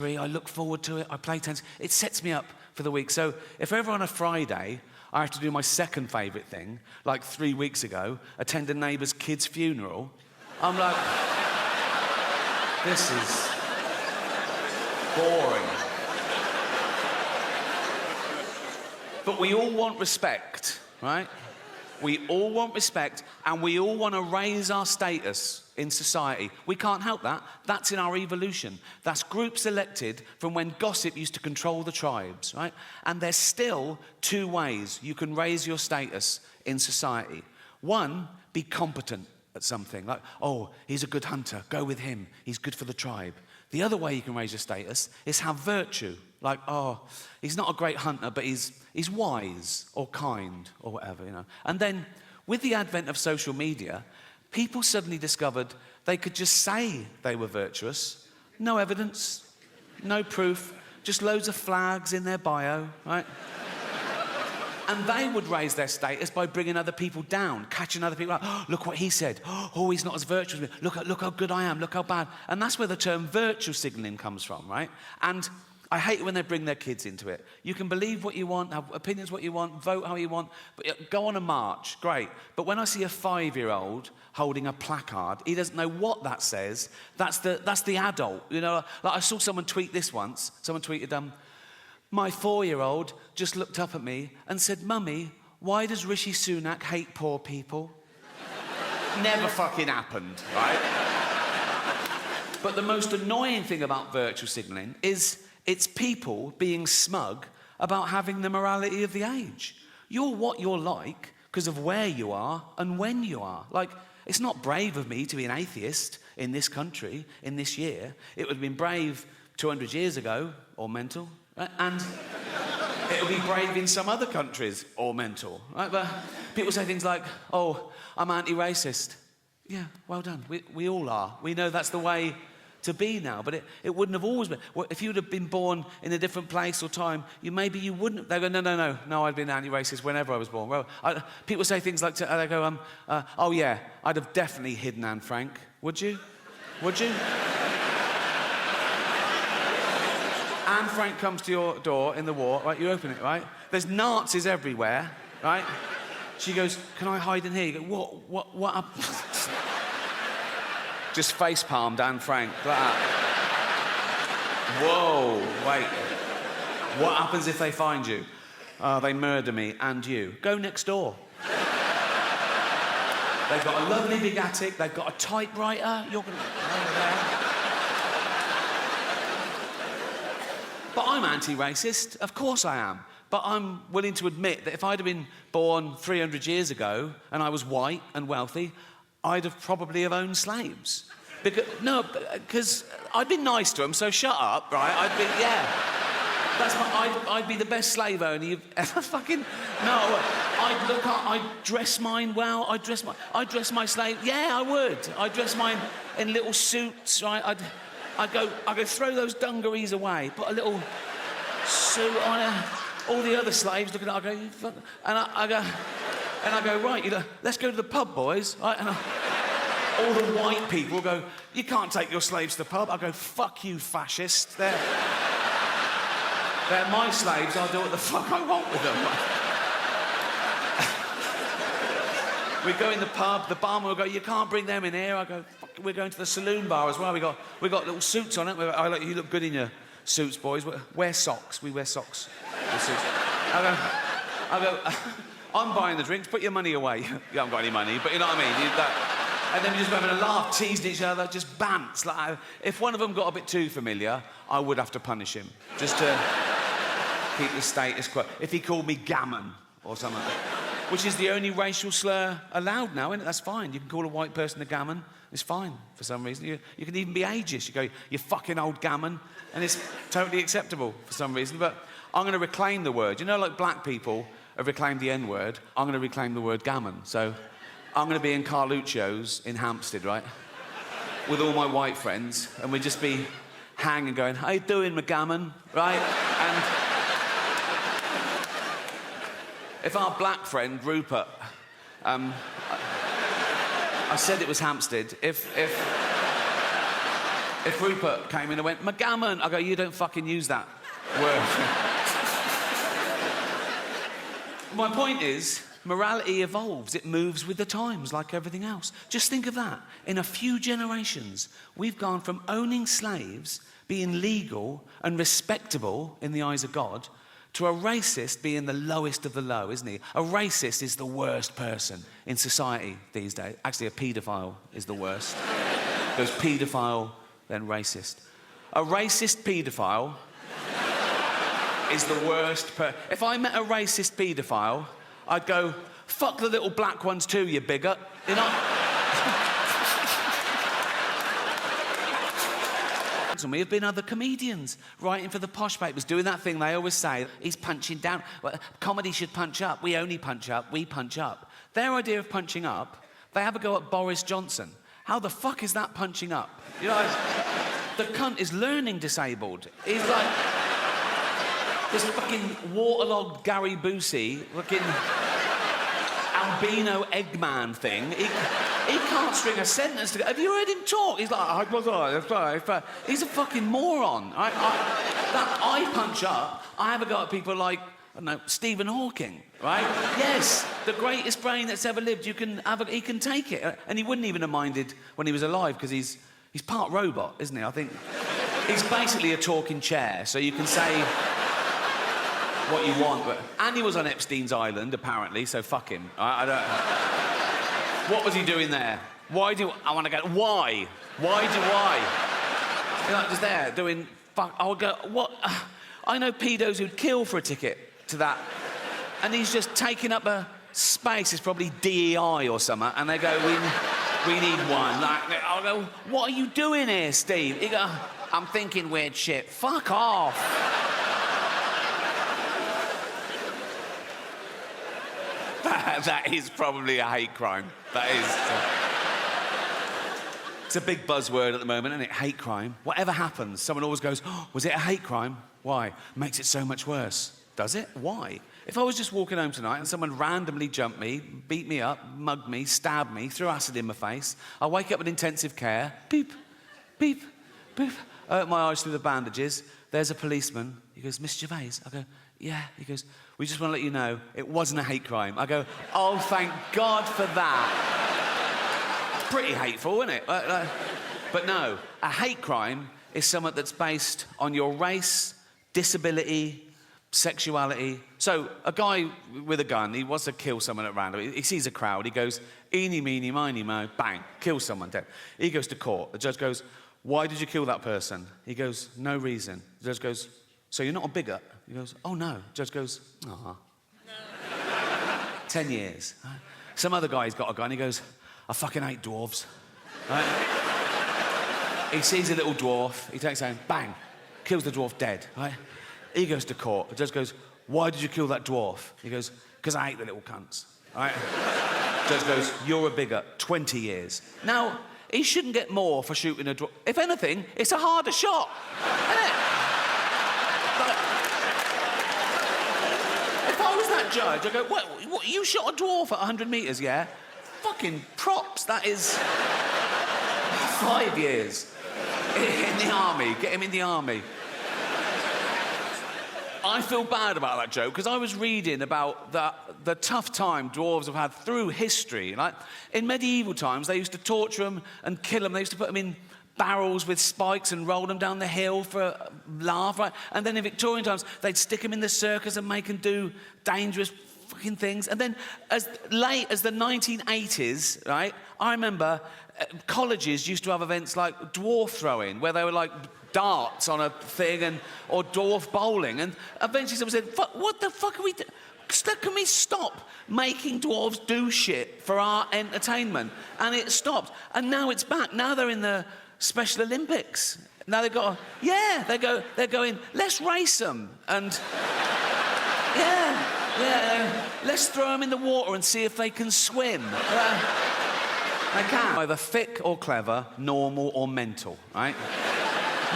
I look forward to it. I play tennis. It sets me up for the week. So if ever on a Friday I have to do my second favourite thing, like 3 weeks ago, attend a neighbour's kid's funeral, I'm like, this is boring. But we all want respect, right? We all want respect, and we all want to raise our status in society. We can't help that. That's in our evolution. That's groups elected from when gossip used to control the tribes, right? And there's still 2 ways you can raise your status in society. One, be competent at something. Like, oh, he's a good hunter. Go with him. He's good for the tribe. The other way you can raise your status is have virtue. Like, oh, he's not a great hunter, but he's wise or kind or whatever, you know. And then, with the advent of social media, people suddenly discovered they could just say they were virtuous. No evidence, no proof, just loads of flags in their bio, right? And they would raise their status by bringing other people down, catching other people out. Oh, look what he said. Oh, he's not as virtuous. Look how good I am. Look how bad. And that's where the term virtue signalling comes from, right? And I hate it when they bring their kids into it. You can believe what you want, have opinions what you want, vote how you want, but go on a march, great. But when I see a 5-year-old holding a placard, he doesn't know what that says. That's the adult, you know. Like I saw someone tweet this once. Someone tweeted, my 4-year-old just looked up at me and said, Mummy, why does Rishi Sunak hate poor people? Never fucking happened, right? But the most annoying thing about virtue signalling is it's people being smug about having the morality of the age. You're what you're like because of where you are and when you are. Like, it's not brave of me to be an atheist in this country, in this year. It would have been brave 200 years ago, or mental. And it'll be brave in some other countries, or mental, right? But people say things like, oh, I'm anti-racist. Yeah, well done. We all are. We know that's the way to be now, but it wouldn't have always been. Well, if you'd have been born in a different place or time, maybe you wouldn't. They go, no, I'd been anti-racist whenever I was born. Well, people say things like, they go, oh yeah, I'd have definitely hidden Anne Frank. Would you? Would you? Anne Frank comes to your door in the war, right? You open it, right? There's Nazis everywhere, right? She goes, can I hide in here? You go, what up? Just face-palmed Anne Frank, like that. Whoa, wait. What happens if they find you? They murder me and you. Go next door. They've got a lovely big attic, they've got a typewriter, you're gonna... But I'm anti-racist, of course I am. But I'm willing to admit that if I'd have been born 300 years ago and I was white and wealthy, I'd have probably have owned slaves. Because I'd been nice to them, so shut up, right? I'd be the best slave owner you've ever fucking... No, I'd dress mine well, I'd dress my slave... Yeah, I would. I'd dress mine in little suits, right? I'd go throw those dungarees away, put a little suit on her. All the other slaves looking at it, I go, you fuck... And I go, right, you know, let's go to the pub, boys, right? And all the white people go, you can't take your slaves to the pub. I go, fuck you, fascist. They're my slaves, I'll do what the fuck I want with them. We go in the pub, the barman will go, you can't bring them in here. I go, fuck, we're going to the saloon bar as well. We got little suits on it. You look good in your suits, boys. Wear socks. We wear socks. Suits. I go, I'm buying the drinks, put your money away. You haven't got any money, but you know what I mean? And then we just having a laugh, teasing each other, just bants. Like, if one of them got a bit too familiar, I would have to punish him, just to keep the status quo. If he called me gammon or something, which is the only racial slur allowed now, isn't it? That's fine. You can call a white person a gammon. It's fine for some reason. You can even be ageist. You go, you fucking old gammon, and it's totally acceptable for some reason. But I'm going to reclaim the word. You know, like black people have reclaimed the N-word, I'm going to reclaim the word gammon. So I'm going to be in Carluccio's in Hampstead, right? With all my white friends, and we'd just be hanging going, how you doing, McGammon, right? And if our black friend, Rupert, I said it was Hampstead, if If Rupert came in and went, McGammon, I go, you don't fucking use that word. My point is, morality evolves. It moves with the times like everything else. Just think of that. In a few generations, we've gone from owning slaves, being legal and respectable in the eyes of God, to a racist being the lowest of the low, isn't he? A racist is the worst person in society these days. Actually, a paedophile is the worst. Goes paedophile, then racist. A racist paedophile is the worst If I met a racist paedophile, I'd go, fuck the little black ones too, you bigot. You know? We have been other comedians writing for the posh papers, doing that thing they always say, he's punching down. Well, comedy should punch up. We only punch up. We punch up. Their idea of punching up, they have a go at Boris Johnson. How the fuck is that punching up? You know, the cunt is learning disabled. He's like this fucking waterlogged Gary Busey, fucking albino Eggman thing. He can't string a sentence together. Have you heard him talk? He's like, he's a fucking moron. I punch up. I have a go at people like, I don't know, Stephen Hawking, right? Yes, the greatest brain that's ever lived. He can take it. And he wouldn't even have minded when he was alive, because he's part robot, isn't he? I think he's basically a talking chair, so you can say what you want. And he was on Epstein's island, apparently, so fuck him. I don't... What was he doing there? Why do I want to go? Why? Why do I? You're not just there doing fuck. I would go, what? I know pedos who'd kill for a ticket to that. And he's just taking up a space. It's probably DEI or something. And they go, we need one. Like, I'll go, what are you doing here, Steve? He go, I'm thinking weird shit. Fuck off. That is probably a hate crime. That is. It's a big buzzword at the moment, isn't it? Hate crime. Whatever happens, someone always goes, oh, was it a hate crime? Why? Makes it so much worse. Does it? Why? If I was just walking home tonight and someone randomly jumped me, beat me up, mugged me, stabbed me, threw acid in my face, I wake up in intensive care, beep, beep, beep. I open my eyes through the bandages. There's a policeman. He goes, Miss Gervais. I go, yeah. He goes, we just want to let you know it wasn't a hate crime. I go, oh, thank God for that. Pretty hateful, isn't it? But no, a hate crime is something that's based on your race, disability, sexuality. So a guy with a gun, he wants to kill someone at random. He sees a crowd. He goes, eeny, meeny, miny, mo, bang, kills someone, dead. He goes to court. The judge goes, why did you kill that person? He goes, no reason. The judge goes, so you're not a bigot? He goes, oh, no. The judge goes, ah. 10 years. Right? Some other guy's got a gun. He goes, I fucking hate dwarves. Right? He sees a little dwarf. He takes aim, bang, kills the dwarf dead. Right? He goes to court. The judge goes, why did you kill that dwarf? He goes, because I hate the little cunts. Right? The judge goes, you're a bigot. 20 years. Now, he shouldn't get more for shooting a dwarf. If anything, it's a harder shot. Isn't it? If I was that judge, I'd go, what, you shot a dwarf at 100 metres, yeah? Fucking props, that is 5 years in the army. Get him in the army. I feel bad about that joke, because I was reading about the tough time dwarves have had through history. Like, in medieval times, they used to torture them and kill them. They used to put them in barrels with spikes and roll them down the hill for a laugh, right? And then in Victorian times, they'd stick them in the circus and make them do dangerous fucking things. And then as late as the 1980s, right, I remember colleges used to have events like dwarf throwing, where they were like darts on a thing, or dwarf bowling. And eventually someone said, what the fuck are we doing? Can we stop making dwarves do shit for our entertainment? And it stopped. And now it's back. Now they're in the Special Olympics. Now they've got, they're going, let's race them. And let's throw them in the water and see if they can swim. They can. Either thick or clever, normal or mental, right?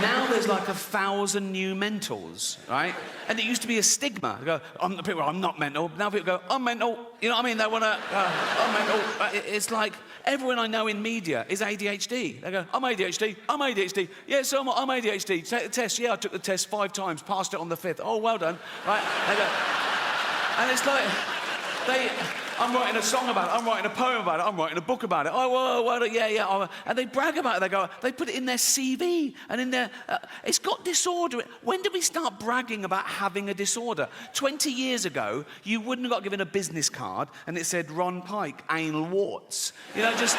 Now there's like 1,000 new mentors, right? And it used to be a stigma. They go, I'm not mental. Now people go, I'm mental. You know what I mean? They want to, I'm mental. It's like everyone I know in media is ADHD. They go, I'm ADHD. I'm ADHD. Yeah, so I'm ADHD. Take the test. Yeah, I took the test 5 times. Passed it on the 5th. Oh, well done. Right? They go, and it's like, I'm writing a song about it, I'm writing a poem about it, I'm writing a book about it. Oh, well, yeah. And they brag about it. They put it in their CV and in their... it's got disorder. When did we start bragging about having a disorder? 20 years ago, you wouldn't have got given a business card and it said Ron Pike, anal warts. You know, just...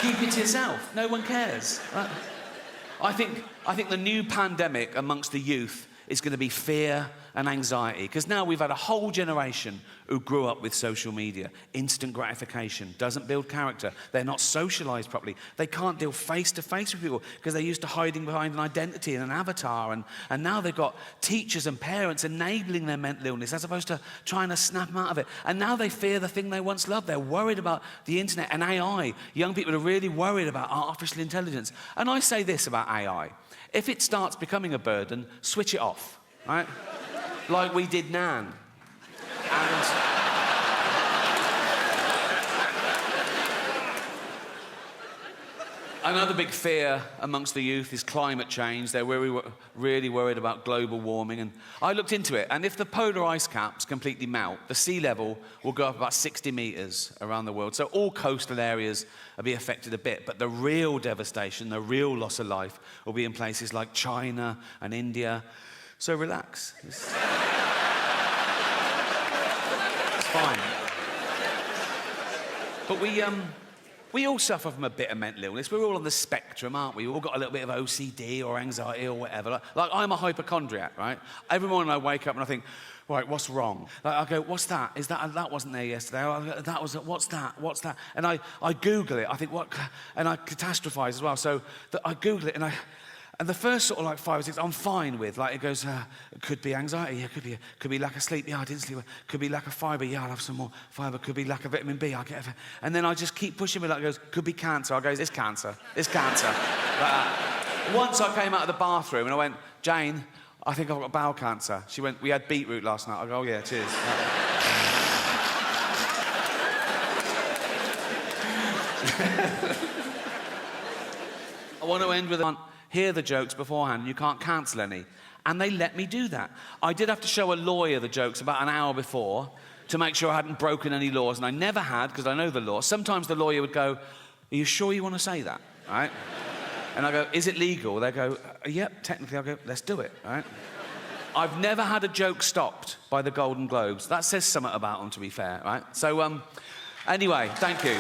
keep it to yourself. No one cares. I think the new pandemic amongst the youth is going to be fear and anxiety, because now we've had a whole generation who grew up with social media. Instant gratification doesn't build character. They're not socialised properly. They can't deal face-to-face with people because they're used to hiding behind an identity and an avatar, and now they've got teachers and parents enabling their mental illness as opposed to trying to snap them out of it. And now they fear the thing they once loved. They're worried about the internet and AI. Young people are really worried about artificial intelligence. And I say this about AI. If it starts becoming a burden, switch it off, right? Like we did Nan. And another big fear amongst the youth is climate change. They're really worried about global warming. And I looked into it, and if the polar ice caps completely melt, the sea level will go up about 60 metres around the world. So all coastal areas will be affected a bit, but the real devastation, the real loss of life, will be in places like China and India. So relax. It's fine. But we all suffer from a bit of mental illness. We're all on the spectrum, aren't we? We've all got a little bit of OCD or anxiety or whatever. Like I'm a hypochondriac, right? Every morning I wake up and I think, right, what's wrong? Like, I go, what's that? Is that wasn't there yesterday? That was, what's that? What's that? And I Google it. I think, what? And I catastrophize as well. So I Google it and the first sort of like 5 or 6, I'm fine with. Like, it goes, it could be anxiety, yeah, could be lack of sleep, yeah, I didn't sleep. Could be lack of fibre, yeah, I'll have some more fibre. Could be lack of vitamin B, I'll get it. And then I just keep pushing me, like, it goes, could be cancer. I go, it's cancer. Like that. Once I came out of the bathroom and I went, Jane, I think I've got bowel cancer. She went, we had beetroot last night. I go, oh, yeah, cheers. I want to end with hear the jokes beforehand, you can't cancel any. And they let me do that. I did have to show a lawyer the jokes about an hour before to make sure I hadn't broken any laws, and I never had, because I know the law. Sometimes the lawyer would go, are you sure you want to say that, right? And I go, is it legal? They go, yep, technically. I go, let's do it, right? I've never had a joke stopped by the Golden Globes. That says something about them, to be fair, right? So, anyway, thank you.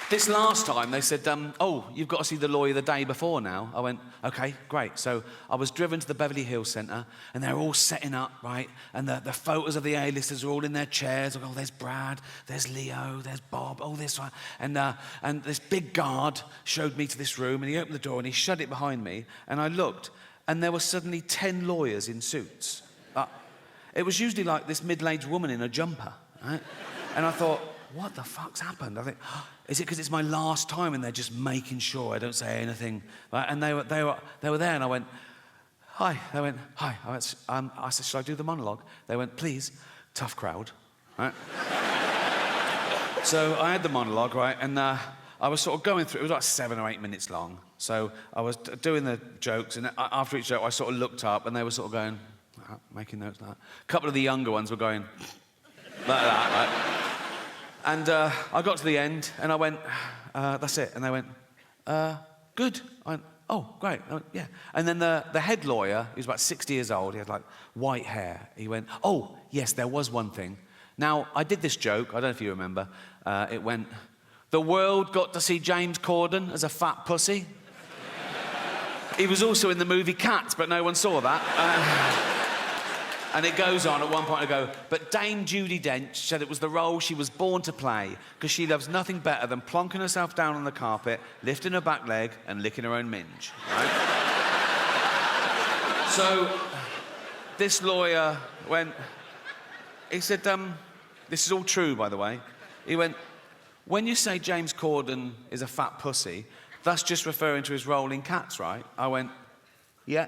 This last time, they said, oh, you've got to see the lawyer the day before now. I went, OK, great. So I was driven to the Beverly Hills Centre, and they're all setting up, right? And the photos of the A-listers are all in their chairs. I go, oh, there's Brad, there's Leo, there's Bob, oh, this one. And this big guard showed me to this room, and he opened the door, and he shut it behind me, and I looked, and there were suddenly 10 lawyers in suits. It was usually like this middle-aged woman in a jumper, right? And I thought, what the fuck's happened? I think, oh, is it because it's my last time and they're just making sure I don't say anything? Right? And they were there, and I went, hi. They went, hi. I said, should I do the monologue? They went, please. Tough crowd, right? So I had the monologue, right? And I was sort of going through. It was like 7 or 8 minutes long. So I was doing the jokes, and after each joke, I sort of looked up, and they were sort of going, making notes like that. A couple of the younger ones were going like that, right? And I got to the end, and I went, that's it. And they went, good. I went, oh, great. I went, yeah. And then the head lawyer, he was about 60 years old, he had like white hair. He went, oh, yes, there was one thing. Now, I did this joke, I don't know if you remember. It went, the world got to see James Corden as a fat pussy. He was also in the movie Cats, but no one saw that. And it goes on, at one point I go, but Dame Judi Dench said it was the role she was born to play because she loves nothing better than plonking herself down on the carpet, lifting her back leg and licking her own minge, right? So this lawyer went, he said, this is all true, by the way. He went, when you say James Corden is a fat pussy, that's just referring to his role in Cats, right? I went, yeah.